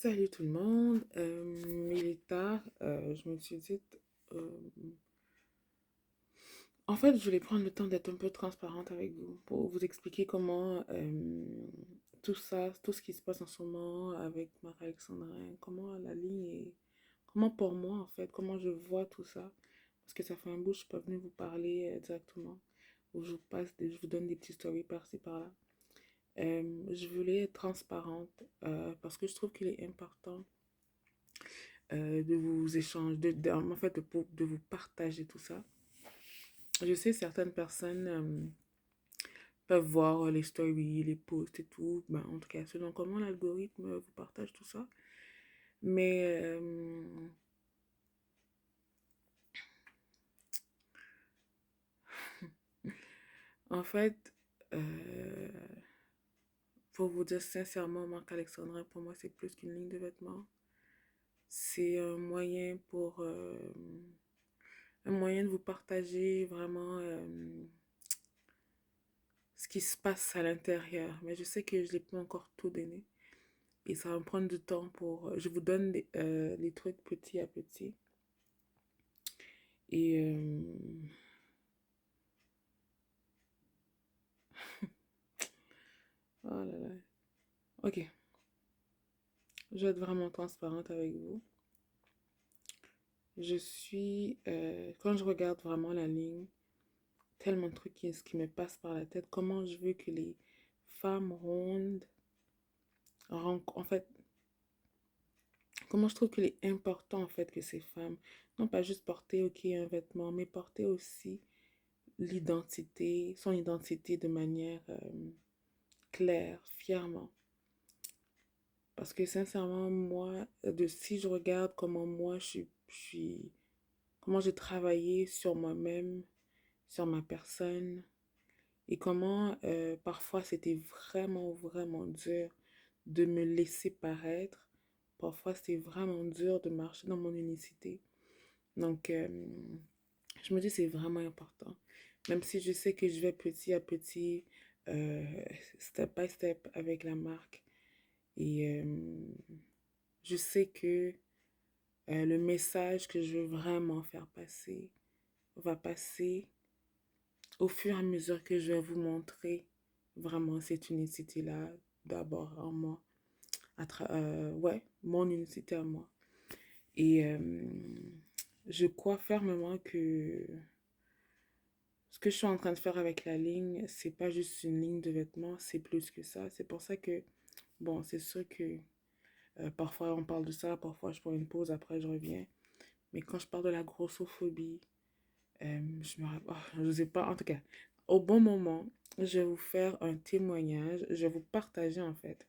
Salut tout le monde, il est tard, je me suis dit, euh, en fait, je voulais prendre le temps d'être un peu transparente avec vous pour vous expliquer comment tout ça, tout ce qui se passe en ce moment avec Marie-Alexandrin, comment la ligne est, comment pour moi en fait, comment je vois tout ça, parce que ça fait un bout, je suis pas venue vous parler directement, où je vous je vous donne des petites stories par-ci par-là. Je voulais être transparente parce que je trouve qu'il est important de vous échanger, en fait, de vous partager tout ça. Je sais, certaines personnes peuvent voir les stories, les posts et tout, ben, en tout cas, selon comment l'algorithme vous partage tout ça. Mais en fait, pour vous dire sincèrement, Marc Alexandrin, pour moi, c'est plus qu'une ligne de vêtements. C'est un moyen de vous partager vraiment ce qui se passe à l'intérieur. Mais je sais que je n'ai pas encore tout donné. Et ça va me prendre du temps pour... Je vous donne les trucs petit à petit. Et... oh là là. Ok. Je vais être vraiment transparente avec vous. Quand je regarde vraiment la ligne, tellement de trucs qui me passent par la tête. Comment je veux que les femmes rondes... En fait, comment je trouve qu'il est important en fait que ces femmes, non pas juste porter ok un vêtement, mais porter aussi son identité de manière claire, fièrement. Parce que sincèrement, moi, si je regarde comment moi comment j'ai travaillé sur moi-même, sur ma personne, et comment parfois c'était vraiment, vraiment dur de me laisser paraître. Parfois c'était vraiment dur de marcher dans mon unicité. Donc, je me dis c'est vraiment important. Même si je sais que je vais petit à petit, euh, step by step avec la marque. Et je sais que le message que je veux vraiment faire passer va passer au fur et à mesure que je vais vous montrer vraiment cette unicité-là d'abord en moi. Ouais, mon unicité à moi. Et je crois fermement que ce que je suis en train de faire avec la ligne, c'est pas juste une ligne de vêtements, c'est plus que ça. C'est pour ça que, bon, c'est sûr que parfois on parle de ça, parfois je prends une pause, après je reviens. Mais quand je parle de la grossophobie, je sais pas, en tout cas, au bon moment, je vais vous faire un témoignage, je vais vous partager en fait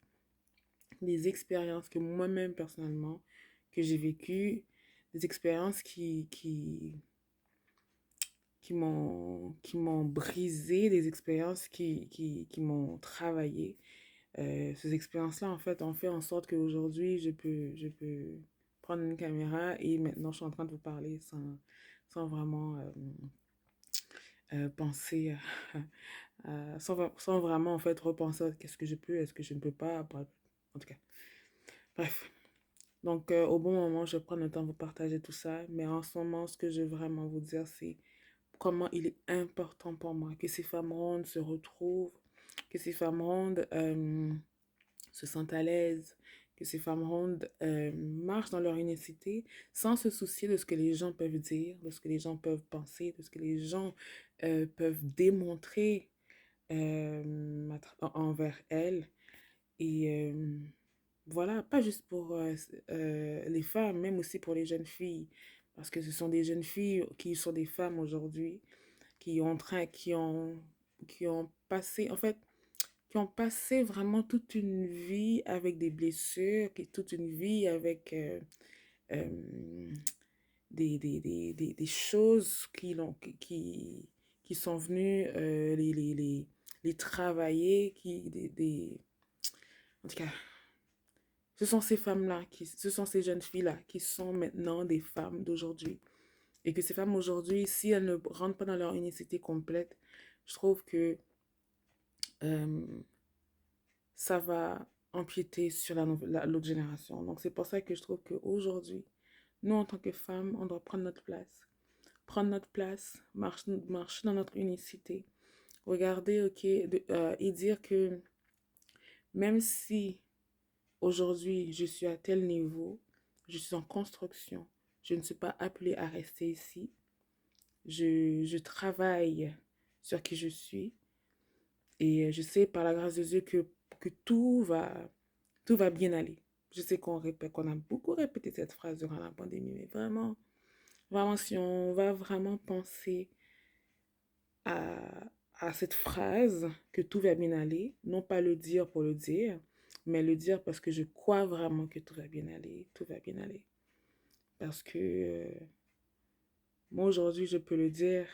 des expériences que moi-même personnellement, que j'ai vécues, des expériences qui m'ont brisé, des expériences qui m'ont travaillé. Ces expériences-là, en fait, ont fait en sorte qu'aujourd'hui, je peux prendre une caméra et maintenant, je suis en train de vous parler sans vraiment penser, sans vraiment, en fait, repenser à qu'est-ce que je peux, est-ce que je ne peux pas, bref. En tout cas, bref. Donc, au bon moment, je vais prendre le temps de vous partager tout ça. Mais en ce moment, ce que je veux vraiment vous dire, c'est comment il est important pour moi que ces femmes rondes se retrouvent, que ces femmes rondes se sentent à l'aise, que ces femmes rondes marchent dans leur unicité sans se soucier de ce que les gens peuvent dire, de ce que les gens peuvent penser, de ce que les gens peuvent démontrer envers elles. Et voilà, pas juste pour les femmes, même aussi pour les jeunes filles. Parce que ce sont des jeunes filles qui sont des femmes aujourd'hui, qui ont passé, en fait, qui ont passé vraiment toute une vie avec des blessures, toute une vie avec euh, des choses qui sont venues les travailler, en tout cas, ce sont ces jeunes filles-là qui sont maintenant des femmes d'aujourd'hui. Et que ces femmes aujourd'hui, si elles ne rentrent pas dans leur unicité complète, je trouve que euh, ça va, empiéter sur l'autre génération. Donc, c'est pour ça que je trouve qu'aujourd'hui, nous, en tant que femmes, on doit prendre notre place. Prendre notre place, marcher dans notre unicité. Regarder, ok, et dire que même si aujourd'hui je suis à tel niveau, je suis en construction, je ne suis pas appelée à rester ici, je travaille sur qui je suis et je sais par la grâce de Dieu que tout va bien aller. Je sais qu'on a beaucoup répété cette phrase durant la pandémie, mais vraiment, vraiment, si on va vraiment penser à, à cette phrase, que tout va bien aller, non pas le dire pour le dire, mais le dire parce que je crois vraiment que tout va bien aller, tout va bien aller. Parce que moi aujourd'hui, je peux le dire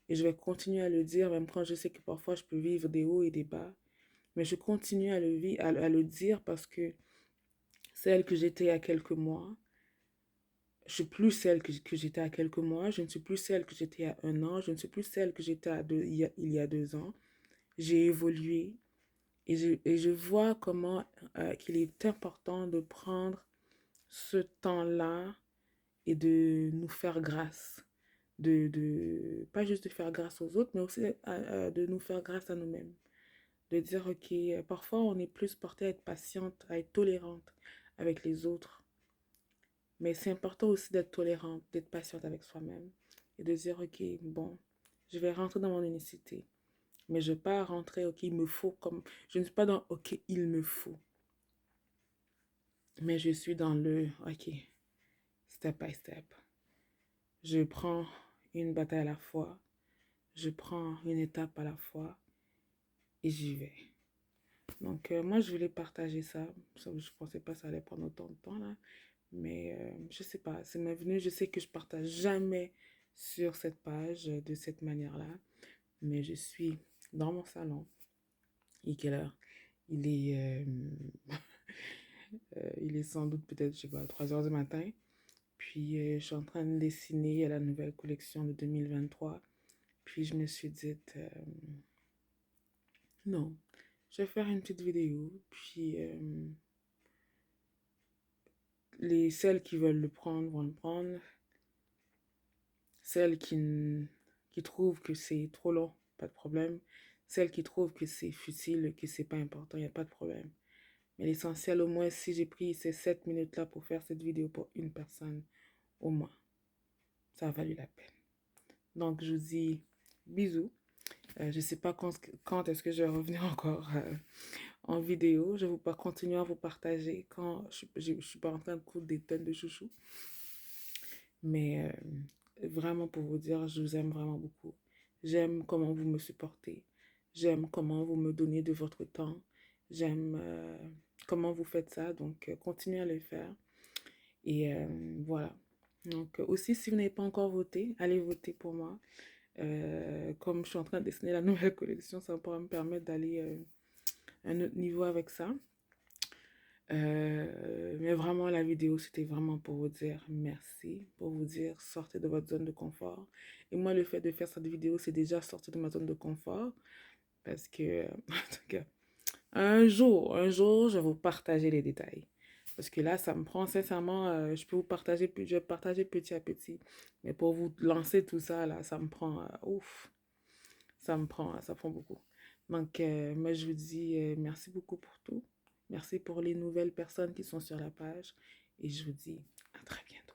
et je vais continuer à le dire, même quand je sais que parfois je peux vivre des hauts et des bas. Mais je continue à le dire parce que celle que j'étais il y a quelques mois, je suis plus celle que j'étais à quelques mois, je ne suis plus celle que j'étais à un an, je ne suis plus celle que j'étais il y a 2 ans. J'ai évolué et je vois comment qu'il est important de prendre ce temps-là et de nous faire grâce. Pas juste de faire grâce aux autres, mais aussi de nous faire grâce à nous-mêmes. De dire, ok, parfois on est plus porté à être patiente, à être tolérante avec les autres. Mais c'est important aussi d'être tolérante, d'être patiente avec soi-même. Et de dire, ok, bon, je vais rentrer dans mon unicité. Mais je ne vais pas rentrer, ok, il me faut comme... Je ne suis pas dans, ok, il me faut. Mais je suis dans le, ok, step by step. Je prends une bataille à la fois. Je prends une étape à la fois. Et j'y vais. Donc, moi, je voulais partager ça. Je ne pensais pas que ça allait prendre autant de temps, là. Mais je sais pas, c'est ma venue. Je sais que je partage jamais sur cette page de cette manière-là. Mais je suis dans mon salon. Il est quelle heure? Il est, il est sans doute peut-être, je sais pas, 3 heures du matin. Puis je suis en train de dessiner à la nouvelle collection de 2023. Puis je me suis dit, non, je vais faire une petite vidéo. Puis celles qui veulent le prendre vont le prendre. Celles qui trouvent que c'est trop long, pas de problème. Celles qui trouvent que c'est futile, que c'est pas important, il n'y a pas de problème. Mais l'essentiel, au moins, si j'ai pris ces 7 minutes-là pour faire cette vidéo pour une personne, au moins, ça a valu la peine. Donc, je vous dis bisous. Je ne sais pas quand est-ce que je vais revenir encore en vidéo. Je vais continuer à vous partager quand je ne suis pas en train de coudre des tonnes de chouchous. Mais vraiment pour vous dire, je vous aime vraiment beaucoup. J'aime comment vous me supportez. J'aime comment vous me donnez de votre temps. J'aime comment vous faites ça. Donc, continuez à le faire. Et voilà. Donc, aussi, si vous n'avez pas encore voté, allez voter pour moi. Comme je suis en train de dessiner la nouvelle collection, ça pourra me permettre d'aller à un autre niveau avec ça. Mais vraiment, la vidéo, c'était vraiment pour vous dire merci, pour vous dire sortez de votre zone de confort. Et moi, le fait de faire cette vidéo, c'est déjà sortir de ma zone de confort. Parce que, en tout cas, un jour, je vais vous partager les détails. Parce que là, ça me prend sincèrement, je peux vous partager, je vais partager petit à petit. Mais pour vous lancer tout ça, là, ça me prend, ouf, ça prend beaucoup. Donc, moi, je vous dis merci beaucoup pour tout. Merci pour les nouvelles personnes qui sont sur la page. Et je vous dis à très bientôt.